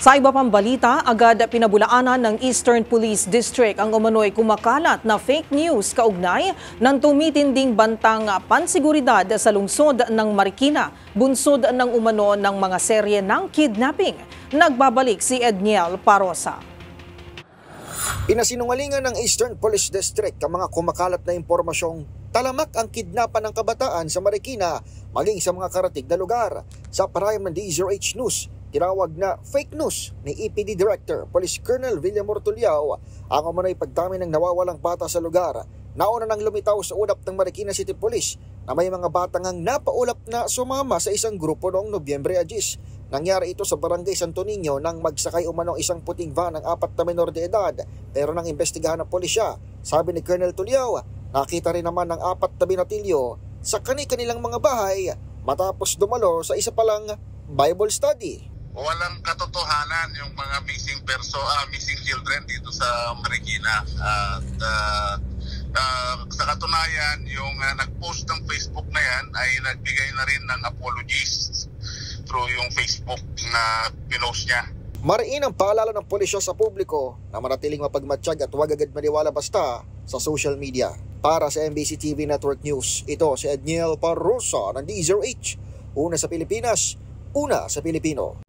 Sa iba pang balita, agad pinabulaanan ng Eastern Police District ang umano'y kumakalat na fake news kaugnay ng tumitinding bantang pansiguridad sa lungsod ng Marikina, bunsod ng umano ng mga serye ng kidnapping. Nagbabalik si Edniel Parosa. Pinasinungalingan ng Eastern Police District ang mga kumakalat na impormasyong talamak ang kidnapan ng kabataan sa Marikina maging sa mga karatig na lugar. Sa parayam ng DZRH News, tinawag na fake news ni EPD Director Police Colonel Villamor Tuliao ang umano'y pagdami ng nawawalang bata sa lugar. Nauna nang lumitaw sa ulap ng Marikina City Police na may mga batang ang napaulap na sumama sa isang grupo noong Nobyembre 10. Nangyari ito sa Barangay Santo Niño nang magsakay umanong isang puting van ng 4 na menor de edad pero nang imbestigahan ng pulisya. Sabi ni Colonel Tuliao, nakita rin naman ng 4 na binatilyo sa kanilang mga bahay matapos dumalo sa isa palang Bible study. Walang katotohanan yung mga missing children dito sa Marikina. Sa katunayan, yung nag-post ng Facebook na yan ay nagbigay na rin ng apologies through yung Facebook na pinost niya. Mariin ang paalala ng pulisya sa publiko na manatiling mapagmatsyag at huwag agad maniwala basta sa social media. Para sa MBC TV Network News, ito si Edniel Parosa ng DZRH. Una sa Pilipinas, una sa Pilipino.